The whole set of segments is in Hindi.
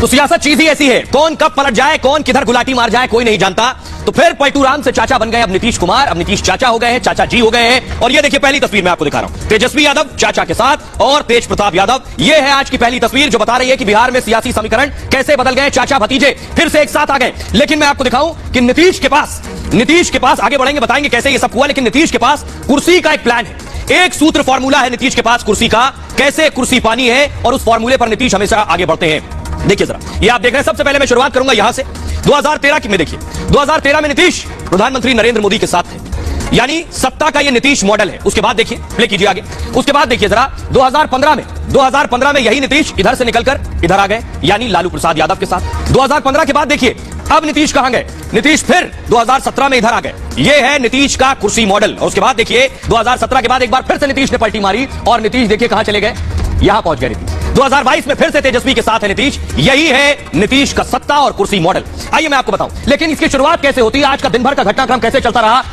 तो सियासत चीज ही ऐसी है, कौन कब पलट जाए, कौन किधर गुलाटी मार जाए कोई नहीं जानता। तो फिर पलटू राम से चाचा बन गए अब नीतीश कुमार, अब नीतीश चाचा हो गए हैं, चाचा जी हो गए हैं। और ये देखिए पहली तस्वीर मैं आपको दिखा रहा हूं, तेजस्वी यादव चाचा के साथ और तेज प्रताप यादव। ये है आज की पहली तस्वीर जो बता रही है कि बिहार में सियासी समीकरण कैसे बदल गए, चाचा भतीजे फिर से एक साथ आ गए। लेकिन मैं आपको दिखाऊं कि नीतीश के पास आगे बढ़ेंगे, बताएंगे कैसे ये सब हुआ, लेकिन नीतीश के पास कुर्सी का एक प्लान है, एक सूत्र फॉर्मूला है नीतीश के पास कुर्सी का, कैसे कुर्सी पानी है और उस फॉर्मूले पर नीतीश हमेशा आगे बढ़ते हैं। देखिए जरा, ये आप देख रहे हैं। सबसे पहले मैं शुरुआत करूंगा यहां से 2013 की में। देखिए 2013 में नीतीश प्रधानमंत्री नरेंद्र मोदी के साथ थे, यानी सत्ता का ये नीतीश मॉडल है। उसके बाद देखिए, प्ले कीजिए आगे। उसके बाद देखिए जरा 2015 में यही नीतीश इधर से निकलकर इधर आ गए, यानी लालू प्रसाद यादव के साथ। 2015 के बाद देखिए अब नीतीश कहां गए, नीतीश फिर 2017 में इधर आ गए। ये है नीतीश का कुर्सी मॉडल। और उसके बाद देखिए 2017 के बाद एक बार फिर से नीतीश ने पलटी मारी और नीतीश देखिए कहां चले गए, यहां पहुंच गए नीतीश। 2022 में फिर से तेजस्वी के साथ है नीतीश। यही है नीतीश का सत्ता और कुर्सी मॉडल। आइए मैं आपको बताऊं, लेकिन इसकी शुरुआत कैसे होती है, आज का दिन भर का घटनाक्रम कैसे चलता रहा।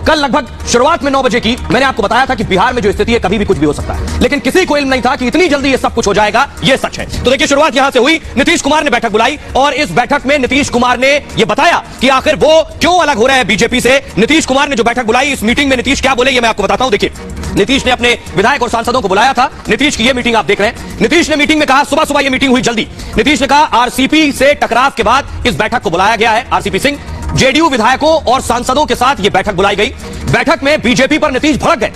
कल लगभग शुरुआत में 9 बजे की मैंने आपको बताया था कि बिहार में जो स्थिति है कभी भी कुछ भी हो सकता है, लेकिन किसी को इल्म नहीं था कि इतनी जल्दी ये सब कुछ हो जाएगा। ये सच है। तो देखिए शुरुआत यहां से हुई, नीतीश कुमार ने बैठक बुलाई और इस बैठक में नीतीश कुमार ने यह बताया कि आखिर वो क्यों अलग हो रहे हैं बीजेपी से। नीतीश कुमार ने जो बैठक बुलाई, इस मीटिंग में नीतीश क्या बोले ये मैं आपको बताता हूं। देखिए नीतीश ने अपने विधायक और सांसदों को बुलाया था। नीतीश की ये मीटिंग आप देख रहे हैं। नीतीश ने मीटिंग में कहा, सुबह ये मीटिंग हुई जल्दी। नीतीश ने कहा आरसीपी से टकराव के बाद इस बैठक को बुलाया गया है। आरसीपी सिंह, जेडीयू विधायकों और सांसदों के साथ यह बैठक बुलाई गई। बैठक में बीजेपी पर नीतीश भड़क गए।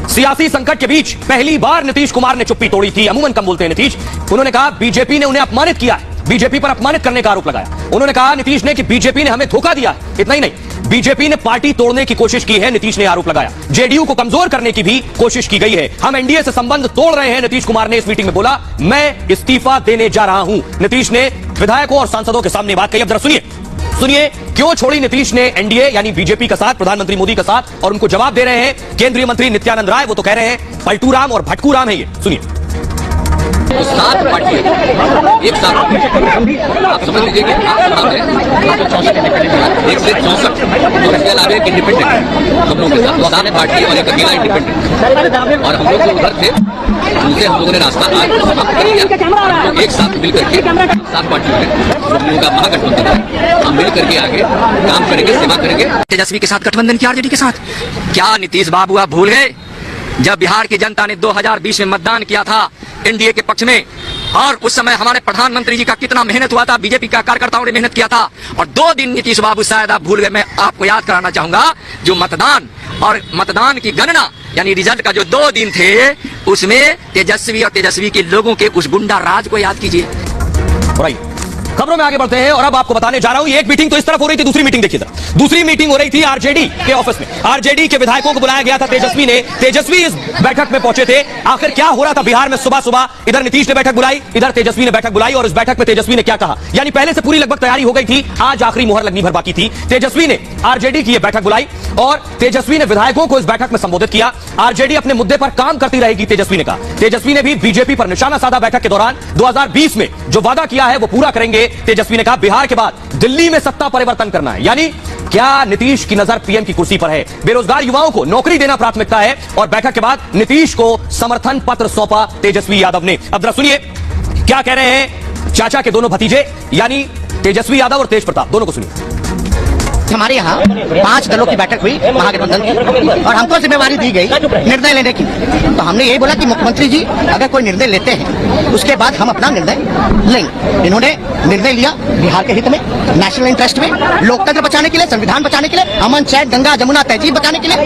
सियासी संकट के बीच पहली बार नीतीश कुमार ने चुप्पी तोड़ी थी। अमूमन कम बोलते हैं नीतीश। उन्होंने कहा बीजेपी ने उन्हें अपमानित किया है, बीजेपी पर अपमानित करने का आरोप लगाया। उन्होंने कहा नीतीश ने कि बीजेपी ने हमें धोखा दिया है। इतना ही नहीं, बीजेपी ने पार्टी तोड़ने की कोशिश की है, नीतीश ने आरोप लगाया। जेडीयू को कमजोर करने की भी कोशिश की गई है। हम एनडीए से संबंध तोड़ रहे हैं, नीतीश कुमार ने इस मीटिंग में बोला। मैं इस्तीफा देने जा रहा हूं, नीतीश ने विधायकों और सांसदों के सामने बात कही। अब जरा सुनिए क्यों छोड़ी नीतीश ने एनडीए यानी बीजेपी का साथ, प्रधानमंत्री मोदी का साथ। और उनको जवाब दे रहे हैं केंद्रीय मंत्री नित्यानंद राय। वो तो कह रहे हैं पलटू राम और भटकू राम है ये। सुनिए। तो 7 पार्टी एक साथ आप समझ लीजिए कि एक से 64 और इसके अलावा एक इंडिपेंडेंट हम लोगों के साथ 7 पार्टी और एक अकेला इंडिपेंडेंट। और हम लोग जो उधर थे उनसे हम लोगों ने रास्ता आज समाप्त कर दिया। एक साथ मिलकर के 7 पार्टियों में हम लोगों का महागठबंधन है। हम मिल करके आगे काम करेंगे, सेवा करेंगे। तेजस्वी के साथ गठबंधन किया, आरजेडी के साथ। क्या नीतीश बाबू आप भूल गए जब बिहार की जनता ने 2020 में मतदान किया था एनडीए के पक्ष में, और उस समय हमारे प्रधानमंत्री जी का कितना मेहनत हुआ था, बीजेपी का कार्यकर्ताओं ने मेहनत किया था। और 2 दिन नीतीश बाबू शायद आप भूल गए। मैं आपको याद कराना चाहूंगा जो मतदान की गणना यानी रिजल्ट का जो 2 दिन थे उसमें तेजस्वी और तेजस्वी के लोगों के उस गुंडा राज को याद कीजिए। खबरों में आगे बढ़ते हैं और अब आपको बताने जा रहा हूं, एक मीटिंग तो इस तरफ हो रही थी, दूसरी मीटिंग देखिए जरा। दूसरी मीटिंग हो रही थी आरजेडी के ऑफिस में। आरजेडी के विधायकों को बुलाया गया था तेजस्वी ने। तेजस्वी इस बैठक में पहुंचे थे। आखिर क्या हो रहा था बिहार में सुबह इधर नीतीश ने बैठक बुलाई, इधर तेजस्वी ने बैठक बुलाई। और इस बैठक में तेजस्वी ने क्या कहा, यानी पहले से पूरी लगभग तैयारी हो गई थी, आज आखिरी मुहर लगनी भर बाकी थी। तेजस्वी ने आरजेडी की यह बैठक बुलाई और तेजस्वी ने विधायकों को इस बैठक में संबोधित किया। आरजेडी अपने मुद्दे पर काम करती रहेगी, तेजस्वी ने कहा। तेजस्वी ने भी बीजेपी पर निशाना साधा। बैठक के दौरान 2020 में जो वादा किया है वो पूरा करेंगे। तेजस्वी ने कहा बिहार के बाद दिल्ली में सत्ता परिवर्तन करना है, यानी क्या नीतीश की नजर पीएम की कुर्सी पर है। बेरोजगार युवाओं को नौकरी देना प्राथमिकता है। और बैठक के बाद नीतीश को समर्थन पत्र सौंपा तेजस्वी यादव ने। अब जरा सुनिए क्या कह रहे हैं चाचा के दोनों भतीजे यानी तेजस्वी यादव और तेज प्रताप, दोनों को सुनिए। हमारे यहाँ 5 दलों की बैठक हुई महागठबंधन की और हमको जिम्मेवारी दी गई निर्णय लेने की। तो हमने यही बोला कि मुख्यमंत्री जी अगर कोई निर्णय लेते हैं उसके बाद हम अपना निर्णय लेंगे। इन्होंने निर्णय लिया बिहार के हित में, नेशनल इंटरेस्ट में, लोकतंत्र बचाने के लिए, संविधान बचाने के लिए, अमन चैन गंगा जमुना तहजीब बचाने के लिए।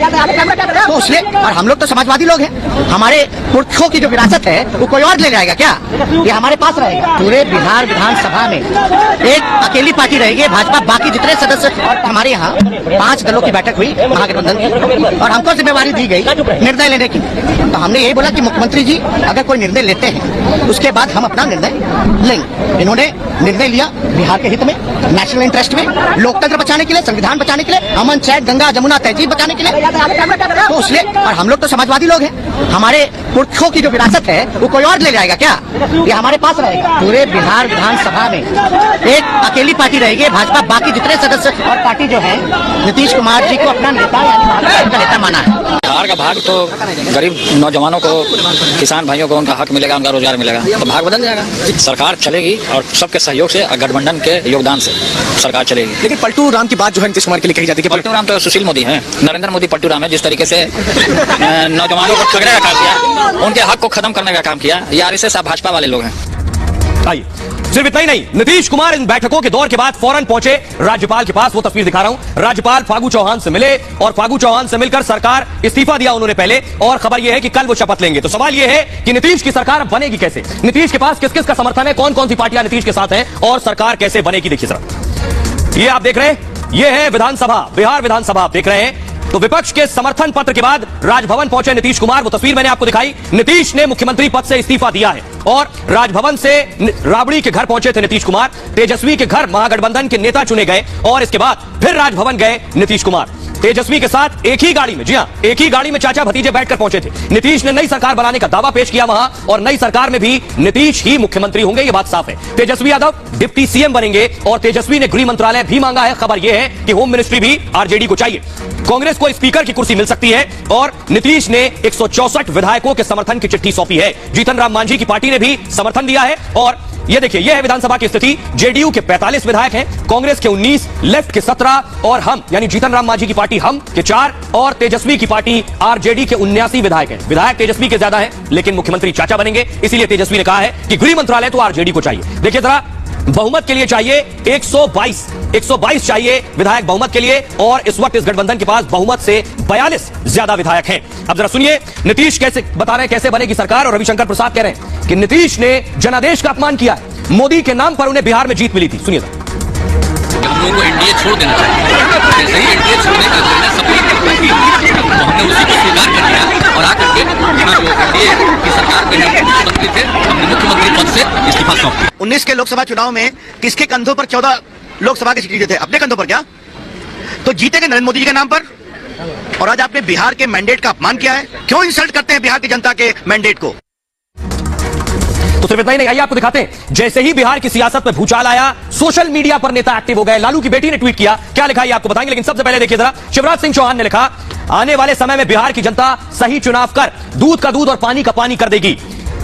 तो उसने, और हम लोग तो समाजवादी लोग हैं, हमारे पुरखों की जो विरासत है वो कोई और ले जाएगा क्या, ये हमारे पास रहेगा। पूरे बिहार विधानसभा में एक अकेली पार्टी रहेगी भाजपा, बाकी जितने सदस्य। और हमारे यहाँ 5 दलों की बैठक हुई महागठबंधन की और हमको जिम्मेवारी दी गई निर्णय लेने की। तो हमने यही बोला कि मुख्यमंत्री जी अगर कोई निर्णय लेते हैं उसके बाद हम अपना निर्णय लेंगे। इन्होंने निर्णय लिया बिहार के हित में, नेशनल इंटरेस्ट में, लोकतंत्र बचाने के लिए, संविधान बचाने के लिए, अमन चैन गंगा जमुना तहजीब बचाने के लिए। तो उसने, और हम लोग तो समाजवादी लोग हैं, हमारे पुरखों की जो विरासत है वो कोई और ले जाएगा क्या, ये हमारे पास रहेगा। पूरे बिहार विधानसभा में एक अकेली पार्टी रहेगी भाजपा, बाकी जितने सदस्य और पार्टी जो है नीतीश कुमार जी को अपना नेता यानी भाजपा का नेता माना है। बिहार का भाग तो गरीब नौजवानों को, किसान भाइयों को उनका हक मिलेगा, उनका रोजगार मिलेगा, तो भाग बदल जाएगा। सरकार चलेगी और सबके सहयोग से, गठबंधन के योगदान से सरकार चलेगी। लेकिन पलटू राम की बात जो है नीतीश कुमार के लिए कही जाती है कि पलटू राम तो सुशील मोदी हैं, नरेंद्र मोदी पलटू राम है। जिस तरीके से नौजवानों को ठगने का काम किया, उनके हक को खत्म करने का काम किया, ये आरएसएस भाजपा वाले लोग हैं। आइए, सिर्फ इतना ही नहीं, नीतीश कुमार इन बैठकों के दौर के बाद फौरन पहुंचे राज्यपाल के पास। वो तस्वीर दिखा रहा हूं, राज्यपाल फागू चौहान से मिले और फागू चौहान से मिलकर सरकार इस्तीफा दिया उन्होंने पहले, और खबर यह है कि कल वो शपथ लेंगे। तो सवाल यह है कि नीतीश की सरकार अब बनेगी कैसे, नीतीश के पास किस किस का समर्थन है, कौन कौन सी पार्टियां नीतीश के साथ हैं, और सरकार कैसे बनेगी। देखिए जरा, ये आप देख रहे हैं, ये है विधानसभा, बिहार विधानसभा आप देख रहे हैं। तो विपक्ष के समर्थन पत्र के बाद राजभवन पहुंचे नीतीश कुमार। वो तस्वीर मैंने आपको दिखाई, नीतीश ने मुख्यमंत्री पद से इस्तीफा दिया है और राजभवन से राबड़ी के घर पहुंचे थे नीतीश कुमार। तेजस्वी के घर महागठबंधन के नेता चुने गए और इसके बाद फिर राजभवन गए नीतीश कुमार। तेजस्वी के साथ एक ही गाड़ी में, जी हां, एक ही गाड़ी में चाचा भतीजे बैठकर पहुंचे थे। नीतीश ने नई सरकार बनाने का दावा पेश किया वहां, और नई सरकार में भी नीतीश ही मुख्यमंत्री होंगे, यह बात साफ है। तेजस्वी यादव डिप्टी सीएम बनेंगे और तेजस्वी ने गृह मंत्रालय भी मांगा है। खबर यह है कि होम मिनिस्ट्री भी आरजेडी को चाहिए। कांग्रेस को स्पीकर की कुर्सी मिल सकती है और नीतीश ने 164 विधायकों के समर्थन की चिट्ठी सौंपी है। जीतन राम मांझी की पार्टी ने भी समर्थन दिया है। और ये देखिए, यह है विधानसभा की स्थिति। जेडीयू के 45 विधायक हैं, कांग्रेस के 19, लेफ्ट के 17 और हम यानी जीतन राम मांझी की पार्टी हम के 4 और तेजस्वी की पार्टी आरजेडी के 79 विधायक हैं। विधायक तेजस्वी के ज्यादा हैं, लेकिन मुख्यमंत्री चाचा बनेंगे, इसीलिए तेजस्वी ने कहा है कि गृह मंत्रालय तो आरजेडी को चाहिए। देखिए जरा, बहुमत के लिए चाहिए 122 चाहिए विधायक बहुमत के लिए, और इस वक्त इस गठबंधन के पास बहुमत से 42 ज्यादा विधायक हैं। अब जरा सुनिए नीतीश कैसे बता रहे हैं कैसे बनेगी सरकार, और रविशंकर प्रसाद कह रहे हैं कि नीतीश ने जनादेश का अपमान किया है, मोदी के नाम पर उन्हें बिहार में जीत मिली थी। सुनिए जरा। हम लोगों को एनडीए छोड़ देना चाहिए। जैसे ही एनडीए छोड़ने का निर्णय सबने किया, तो हमने उसी को स्वीकार कर लिया और आकर के यहाँ जो एनडीए की सरकार में मुख्यमंत्री थे, हमने मुख्यमंत्री पद से इस्तीफा सौंप दिया। 19 के लोकसभा चुनाव में किसके कंधों पर 14 लोकसभा के सीट जीते थे? अपने कंधों पर क्या? तो जीते गए नरेंद्र मोदी जी के नाम पर, और आज आपने बिहार के मैंडेट का अपमान किया है। क्यों इंसल्ट करते हैं बिहार की जनता के मैंडेट को? तो सिर्फ इतना ही नहीं, आइए आपको दिखाते हैं। जैसे ही बिहार की सियासत में भूचाल आया, सोशल मीडिया पर नेता एक्टिव हो गए। लालू की बेटी ने ट्वीट किया, क्या लिखा है आपको बताएंगे, लेकिन सबसे पहले देखिए जरा, शिवराज सिंह चौहान ने लिखा, आने वाले समय में बिहार की जनता सही चुनाव कर दूध का दूध और पानी का पानी कर देगी।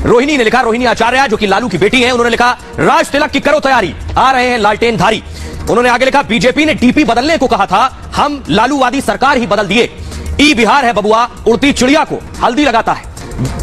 रोहिणी ने लिखा, रोहिणी आचार्य जो कि लालू की बेटी है, उन्होंने लिखा, राज तिलक की करो तैयारी, आ रहे हैं लालटेन धारी। उन्होंने आगे लिखा, बीजेपी ने डीपी बदलने को कहा था, हम लालूवादी सरकार ही बदल दिए। ई बिहार है बबुआ, उड़ती चिड़िया को हल्दी लगाता है।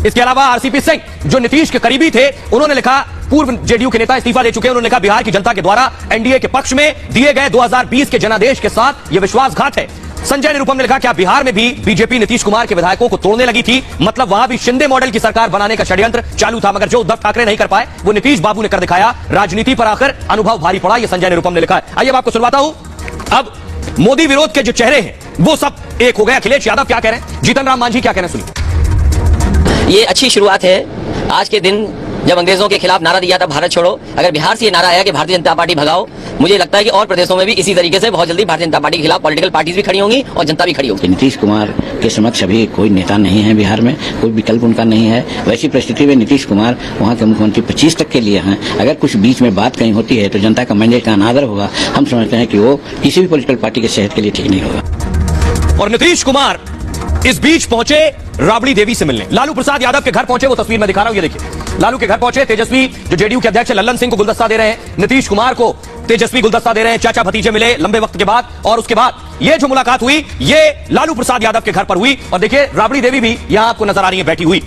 इसके अलावा आरसीपी सिंह जो नीतीश के करीबी थे, उन्होंने लिखा, पूर्व जेडीयू के नेता इस्तीफा दे चुके हैं, उन्होंने लिखा, बिहार की जनता के द्वारा एनडीए के पक्ष में दिए गए 2020 के जनादेश के साथ यह विश्वासघात है। संजय निरुपम ने लिखा, क्या बिहार में भी बीजेपी नीतीश कुमार के विधायकों को तोड़ने लगी थी? मतलब वहां भी शिंदे मॉडल की सरकार बनाने का षड्यंत्र चालू था, मगर जो उद्धव ठाकरे नहीं कर पाए वो नीतीश बाबू ने कर दिखाया। राजनीति पर आकर अनुभव भारी पड़ा, यह संजय निरुपम ने लिखा है। आइए अब आपको सुनवाता हूं। अब मोदी विरोध के जो चेहरे हैं वो सब एक हो गए। अखिलेश यादव क्या कह रहे हैं, जीतन राम मांझी क्या कह रहे हैं, सुनिए। ये अच्छी शुरुआत है। आज के दिन जब अंग्रेजों के खिलाफ नारा दिया था भारत छोड़ो, अगर बिहार से ये नारा आया कि भारतीय जनता पार्टी भगाओ, मुझे लगता है कि और प्रदेशों में भी इसी तरीके से बहुत जल्दी भारतीय जनता पार्टी के खिलाफ पॉलिटिकल पार्टीज भी खड़ी होंगी और जनता भी खड़ी होगी। नीतीश कुमार के समक्ष अभी कोई नेता नहीं है बिहार में, कोई विकल्प उनका नहीं है। वैसी परिस्थिति में नीतीश कुमार वहाँ के मुख्यमंत्री 25 तक के लिए हैं। अगर कुछ बीच में बात कहीं होती है तो जनता का मैंडेट का अनादर होगा। हम समझते हैं कि वो किसी भी पॉलिटिकल पार्टी के सेहत के लिए ठीक नहीं होगा। और नीतीश कुमार इस बीच पहुंचे राबड़ी देवी से मिलने, लालू प्रसाद यादव के घर पहुंचे, वो तस्वीर मैं दिखा रहा हूं, ये देखिए। लालू के घर पहुंचे तेजस्वी, जो जेडीयू के अध्यक्ष लल्लन सिंह को गुलदस्ता दे रहे हैं, नीतीश कुमार को तेजस्वी गुलदस्ता दे रहे हैं। चाचा भतीजे मिले लंबे वक्त के बाद, और उसके बाद ये जो मुलाकात हुई ये लालू प्रसाद यादव के घर पर हुई। और देखिए राबड़ी देवी भी यहां आपको नजर आ रही है बैठी हुई।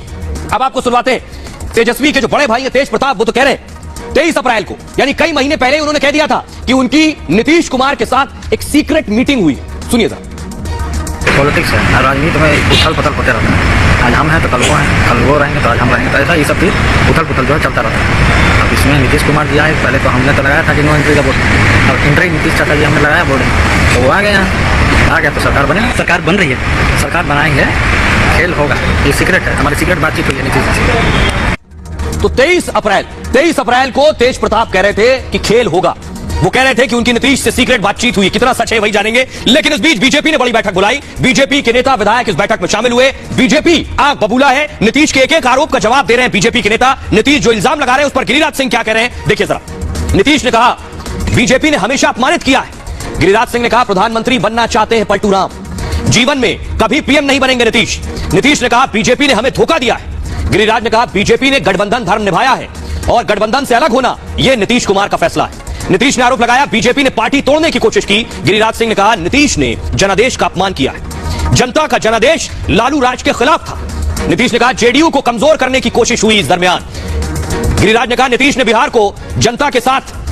अब आपको सुनवाते हैं तेजस्वी के जो बड़े भाई है तेज प्रताप, वो तो कह रहे हैं 23 अप्रैल को, यानी कई महीने पहले उन्होंने कह दिया था कि उनकी नीतीश कुमार के साथ एक सीक्रेट मीटिंग हुई। सुनिए जरा। पॉलिटिक्स है, राजनीति में उथल पुथल होते रहता है। आज हम हैं तो कल वो हैं, कल वो रहेंगे तो आज हम रहेंगे, तो ऐसा ये सब चीज उथल पुथल जो है चलता रहता है। अब इसमें नीतीश कुमार जी आए, पहले तो हमने तो लगाया था कि नो एंट्री का बोर्ड, अब एंट्री नीतीश चाचा जी हमने लगाया बोर्ड, तो वो आ गए हैं, आ गया तो सरकार बने, सरकार बन रही है, सरकार बनाएंगे, खेल होगा, ये सीक्रेट है, हमारी सीक्रेट बातचीत हुई है नीतीश जी। तो 23 अप्रैल को तेज प्रताप कह रहे थे कि खेल होगा। वो कह रहे थे कि उनकी नीतीश से सीक्रेट बातचीत हुई, कितना सच है वही जानेंगे। लेकिन इस बीच बीजेपी ने बड़ी बैठक बुलाई, बीजेपी के नेता विधायक इस बैठक में शामिल हुए। बीजेपी आग बबूला है, नीतीश के एक एक आरोप का जवाब दे रहे हैं बीजेपी के नेता। नीतीश जो इल्जाम लगा रहे हैं उस पर गिरिराज सिंह क्या कह रहे हैं, देखिए जरा। नीतीश ने कहा बीजेपी ने हमेशा अपमानित किया है। गिरिराज सिंह ने कहा प्रधानमंत्री बनना चाहते हैं पलटू राम, जीवन में कभी पीएम नहीं बनेंगे नीतीश। नीतीश ने कहा बीजेपी ने हमें धोखा दिया है। गिरिराज ने कहा बीजेपी ने गठबंधन धर्म निभाया है। और गठबंधन से अलग होना यह नीतीश कुमार का फैसला है। नीतीश ने आरोप लगाया बीजेपी ने पार्टी तोड़ने की कोशिश की। गिरिराज सिंह ने कहा नीतीश ने जनादेश का अपमान किया है। जनता का जनादेश लालू राज के खिलाफ था। नीतीश ने कहा जेडीयू को कमजोर करने की कोशिश हुई इस दरमियान। गिरिराज ने कहा नीतीश ने बिहार को जनता के साथ